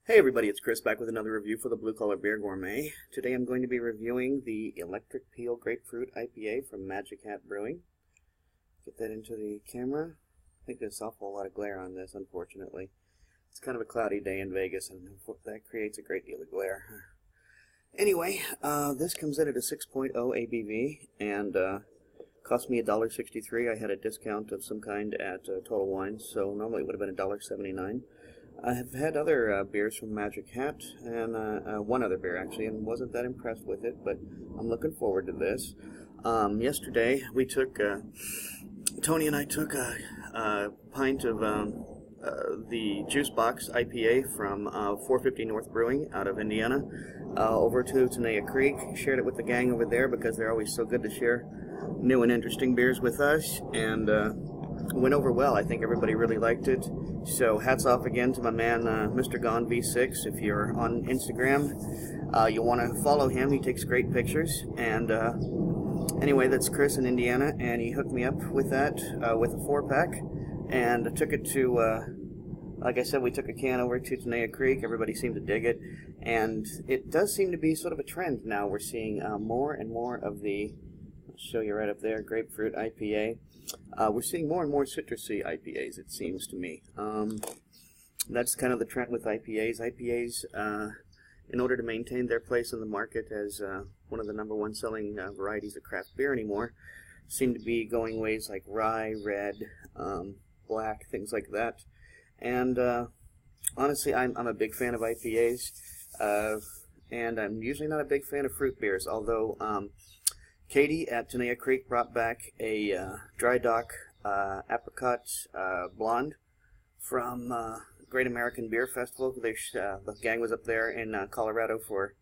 Hey everybody, it's Chris back with another review for the Blue Collar Beer Gourmet. Today I'm going to be reviewing the Electric Peel Grapefruit IPA from Magic Hat Brewing. Get that into the camera. I think there's an awful lot of glare on this, unfortunately. It's kind of a cloudy day in Vegas, and that creates a great deal of glare. Anyway, this comes in at a 6.0 ABV, and cost me $1.63. I had a discount of some kind at Total Wine, so normally it would have been $1.79. I have had other beers from Magic Hat, and one other beer actually, and wasn't that impressed with it, but I'm looking forward to this. Yesterday, we took, Tony and I took a pint of the Juice Box IPA from 450 North Brewing out of Indiana over to Tenaya Creek, shared it with the gang over there because they're always so good to share new and interesting beers with us, and went over well. I think everybody really liked it. So hats off again to my man, Mr. Gone V6. If you're on Instagram, you'll want to follow him. He takes great pictures. And anyway, that's Chris in Indiana, and he hooked me up with that, with a 4-pack. And I took it to, like I said, we took a can over to Tenaya Creek. Everybody seemed to dig it. And it does seem to be sort of a trend now. We're seeing more and more of the, I'll show you right up there, grapefruit IPA. We're seeing more and more citrusy IPAs, it seems to me. That's kind of the trend with IPAs. IPAs, in order to maintain their place in the market as one of the #1 selling varieties of craft beer anymore, seem to be going ways like rye, red, black, things like that. And honestly, I'm a big fan of IPAs, and I'm usually not a big fan of fruit beers, although Katie at Tenaya Creek brought back a Dry Dock Apricot Blonde from Great American Beer Festival. The gang was up there in Colorado for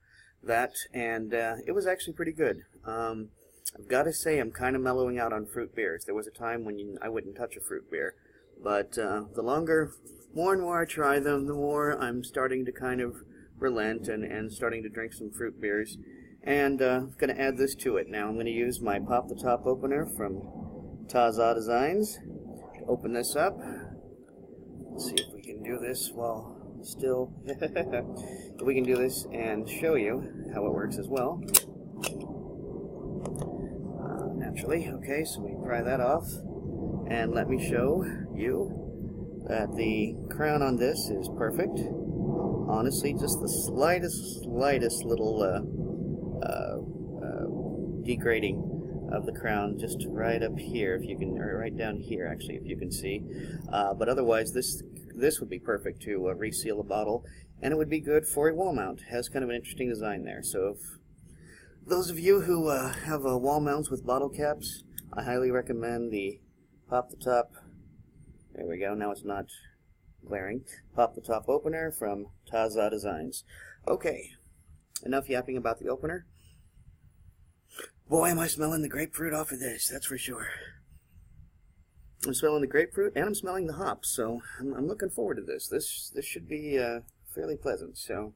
that, and it was actually pretty good. I've got to say, I'm kind of mellowing out on fruit beers. There was a time when I wouldn't touch a fruit beer, but the more and more I try them, the more I'm starting to kind of relent and starting to drink some fruit beers. And I'm going to add this to it. Now I'm going to use my Pop the Top opener from Taza Designs to open this up. Let's see if we can do this while still... if we can do this and show you how it works as well. Naturally. Okay, so we pry that off. And let me show you that the crown on this is perfect. Honestly, just the slightest little... degrading of the crown just right up here, if you can, or right down here actually, if you can see. But otherwise, this would be perfect to reseal a bottle, and it would be good for a wall mount. It has kind of an interesting design there. So if those of you who have wall mounts with bottle caps, I highly recommend the Pop the Top. There we go. Now it's not glaring. Pop the Top opener from Taza Designs. Okay, enough yapping about the opener. Boy, am I smelling the grapefruit off of this, that's for sure. I'm smelling the grapefruit, and I'm smelling the hops, so I'm looking forward to this. This should be fairly pleasant, so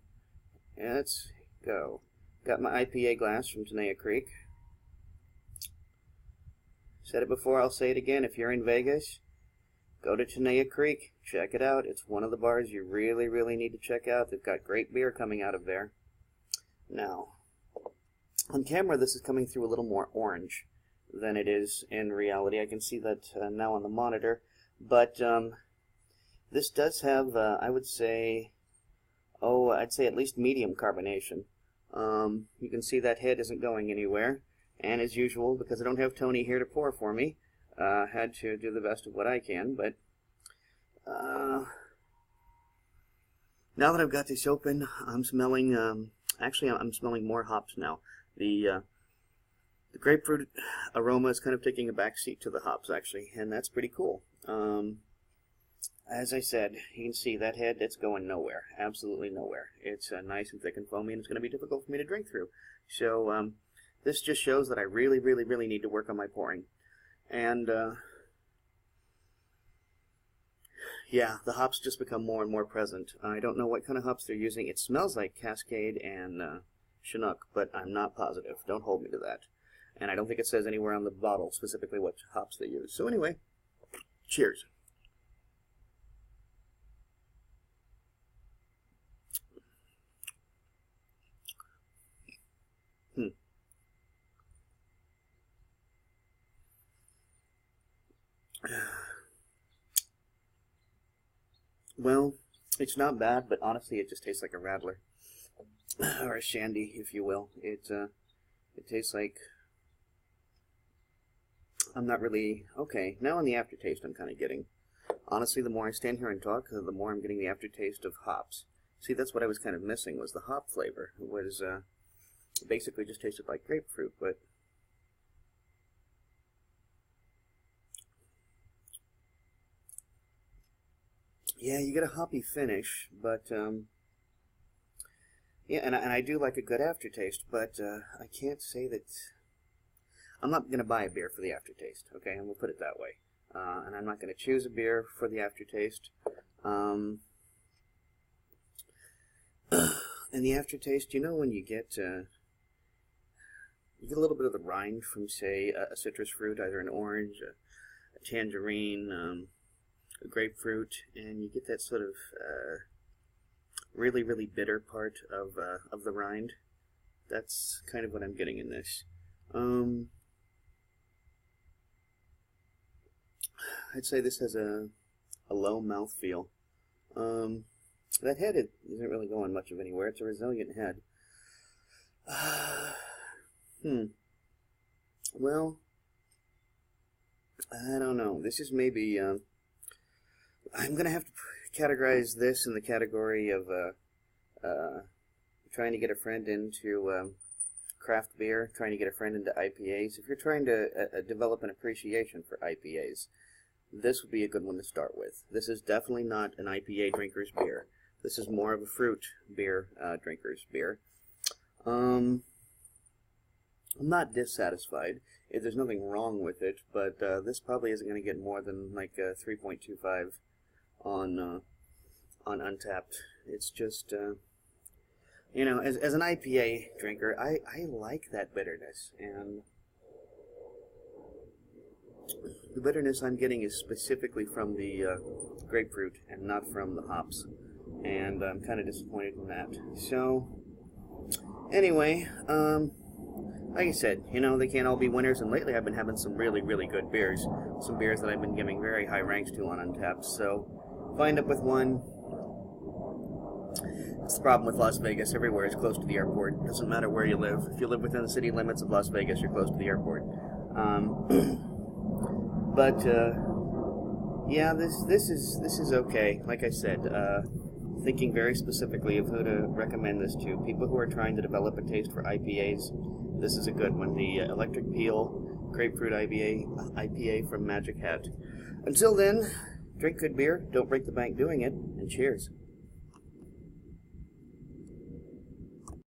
yeah, let's go. Got my IPA glass from Tenaya Creek. Said it before, I'll say it again. If you're in Vegas, go to Tenaya Creek. Check it out. It's one of the bars you really, really need to check out. They've got great beer coming out of there. Now, on camera, this is coming through a little more orange than it is in reality. I can see that now on the monitor. But this does have, I would say, I'd say at least medium carbonation. You can see that head isn't going anywhere. And as usual, because I don't have Tony here to pour for me, had to do the best of what I can. But now that I've got this open, I'm smelling, actually I'm smelling more hops now. The grapefruit aroma is kind of taking a back seat to the hops, actually, and that's pretty cool. As I said, you can see that head, it's going nowhere, absolutely nowhere. It's nice and thick and foamy, and it's going to be difficult for me to drink through. So this just shows that I really, really, really need to work on my pouring. And yeah, the hops just become more and more present. I don't know what kind of hops they're using. It smells like Cascade and Chinook, but I'm not positive. Don't hold me to that. And I don't think it says anywhere on the bottle specifically what hops they use. So anyway, cheers. Well, it's not bad, but honestly, it just tastes like a Radler or a Shandy, if you will. It tastes like I'm not really okay. Now in the aftertaste, I'm kind of getting. Honestly, the more I stand here and talk, the more I'm getting the aftertaste of hops. See, that's what I was kind of missing, was the hop flavor. It was basically just tasted like grapefruit, but yeah, you get a hoppy finish, but yeah, and I do like a good aftertaste, but I can't say that I'm not going to buy a beer for the aftertaste, okay, and we'll put it that way. And I'm not going to choose a beer for the aftertaste. And the aftertaste, you know, when you get a little bit of the rind from, say, a citrus fruit, either an orange, a tangerine, a grapefruit, and you get that sort of really, really bitter part of the rind. That's kind of what I'm getting in this. I'd say this has a low mouthfeel. That head isn't really going much of anywhere. It's a resilient head. Well, I don't know. This is maybe, I'm going to have to categorize this in the category of trying to get a friend into craft beer, trying to get a friend into IPAs. If you're trying to develop an appreciation for IPAs, this would be a good one to start with. This is definitely not an IPA drinker's beer. This is more of a fruit beer drinker's beer. I'm not dissatisfied. There's nothing wrong with it, but this probably isn't going to get more than like 3.25 on Untapped. It's just, you know, as an IPA drinker, I like that bitterness, and the bitterness I'm getting is specifically from the grapefruit and not from the hops, and I'm kind of disappointed in that. So, anyway, like I said, you know, they can't all be winners, and lately I've been having some really, really good beers. Some beers that I've been giving very high ranks to on Untapped, so if I end up with one, it's the problem with Las Vegas. Everywhere is close to the airport. It doesn't matter where you live. If you live within the city limits of Las Vegas, you're close to the airport. But yeah, this is okay. Like I said, thinking very specifically of who to recommend this to. People who are trying to develop a taste for IPAs, this is a good one. The Electric Peel Grapefruit IPA from Magic Hat. Until then, drink good beer, don't break the bank doing it, and cheers.